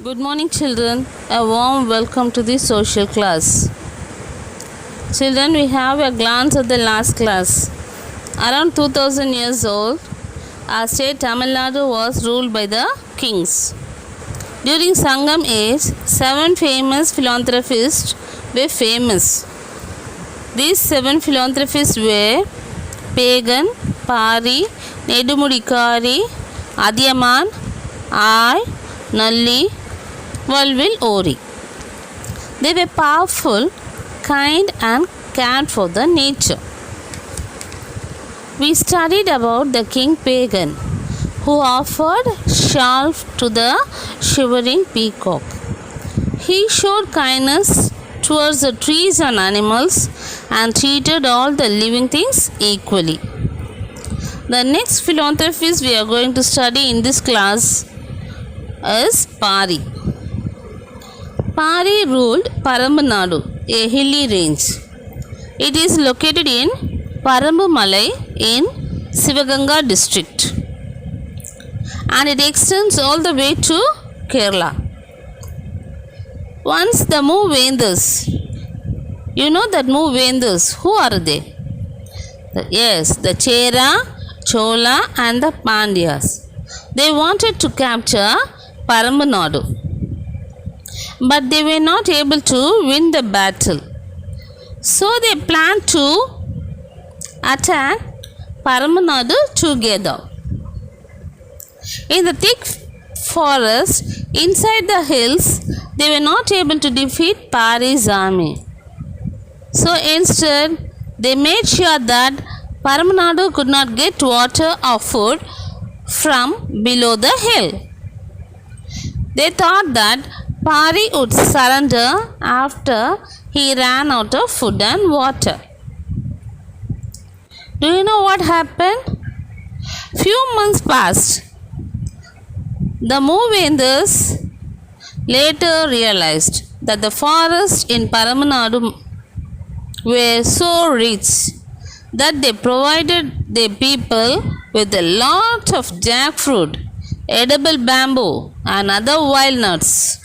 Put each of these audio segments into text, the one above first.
Good morning, children. A warm welcome to the social class. Children, we have a glance at the last class. Around 2000 years old, our state Tamil Nadu was ruled by the kings. During Sangam age, 7 famous philanthropists were famous. These 7 philanthropists were Pagan, Pari, Nedumudikari, Adiyaman, I, Nalli, Valvil Ori. They were powerful, kind and cared for the nature. We studied about the king Pagan, who offered shelter to the shivering peacock. He showed kindness towards the trees and animals and treated all the living things equally. The next philanthropist we are going to study in this class is Pari. Pari ruled Parambu Nadu, a hilly range. It is located in Parambu Malai in Sivaganga district, and it extends all the way to Kerala. Once the Mooventhas, you know that Mooventhas, who are they? Yes, the Chera, Chola and the Pandyas. They wanted to capture Parambu Nadu, but they were not able to win the battle. So they planned to attack Parambu Nadu together. In the thick forest inside the hills, they were not able to defeat Pari's army. So instead, they made sure that Parambu Nadu could not get water or food from below the hill. They thought that Pari would surrender after he ran out of food and water. Do you know what happened? Few months passed. The Mooventhas later realized that the forests in Parambu Nadu were so rich that they provided their people with a lot of jackfruit, edible bamboo and other wild nuts.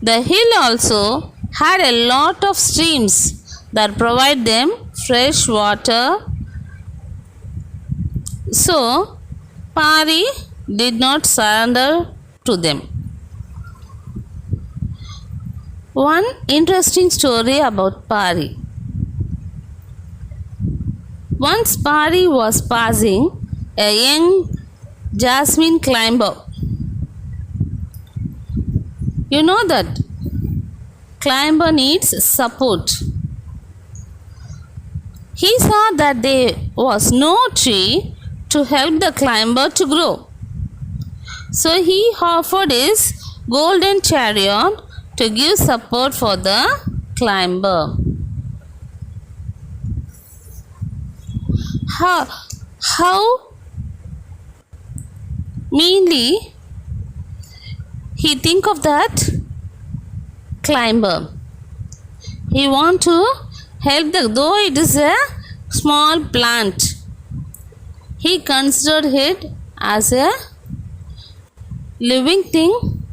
The hill also had a lot of streams that provide them fresh water. So, Pari did not surrender to them. One interesting story about Pari. Once Pari was passing a young jasmine climber. You know that climber needs support. He saw that there was no tree to help the climber to grow. So he offered his golden chariot to give support for the climber. How meanly he think of that climber. He want to help though it is a small plant. He considered it as a living thing,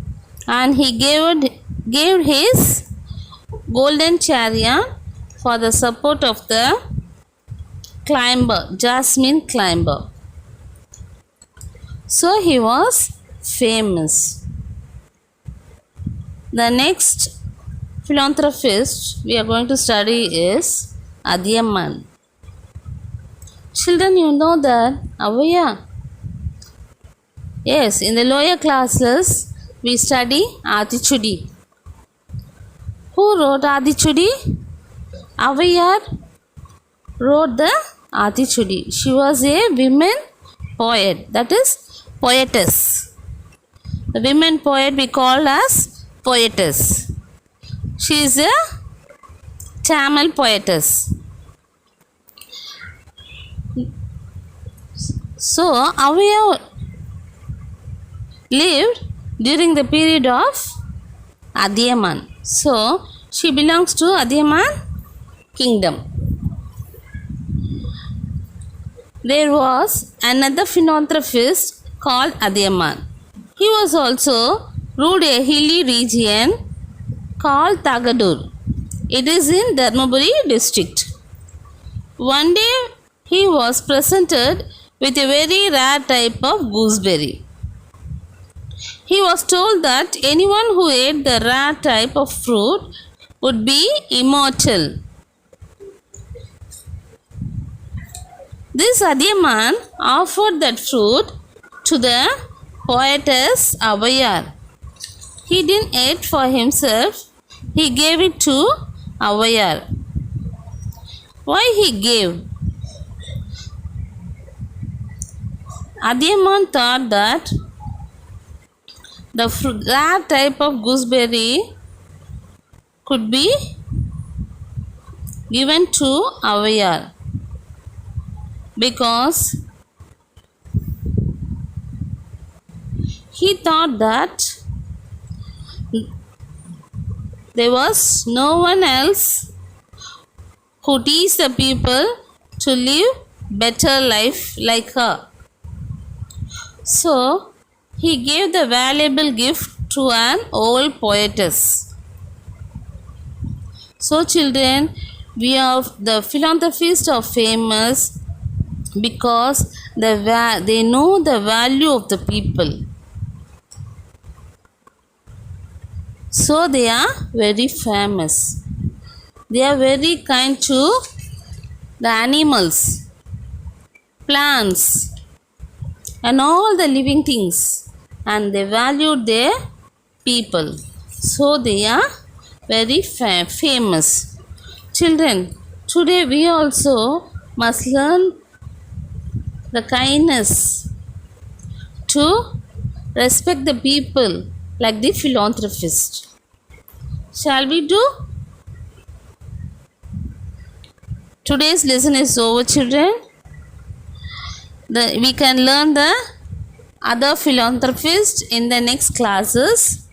and he gave his golden chariot for the support of the climber, jasmine climber. So he was famous. The next philanthropist we are going to study is Adiyaman. Children, you know that Avaya. Yes, in the lower classes we study Adichudi. Who wrote Adichudi? Avaya wrote the Adichudi. She was a women poet, that is poetess. The women poet we call as poetess. She is a Tamil poetess. So Avaya lived during the period of Adiyaman. So she belongs to Adiyaman kingdom. There was another philanthropist called Adiyaman. He was also ruled a hilly region called Tagadur. It is in Dharmaburi district. One day he was presented with a very rare type of gooseberry. He was told that anyone who ate the rare type of fruit would be immortal. This Adhyaman offered that fruit to the poetess Avayar. He didn't eat for himself, he gave it to Avayar. Why he gave? Adhyaman thought that the rare type of gooseberry could be given to Avayar because he thought that there was no one else who teach the people to live better life like her. So he gave the valuable gift to an old poetess. So children, the philanthropists are famous because they know the value of the people. So they are very famous. They are very kind to the animals, plants, and all the living things, and they value their people. So they are very famous. Children, today we also must learn the kindness to respect the people like the philanthropist. Shall we do? Today's lesson is over, children. We can learn the other philanthropists in the next classes.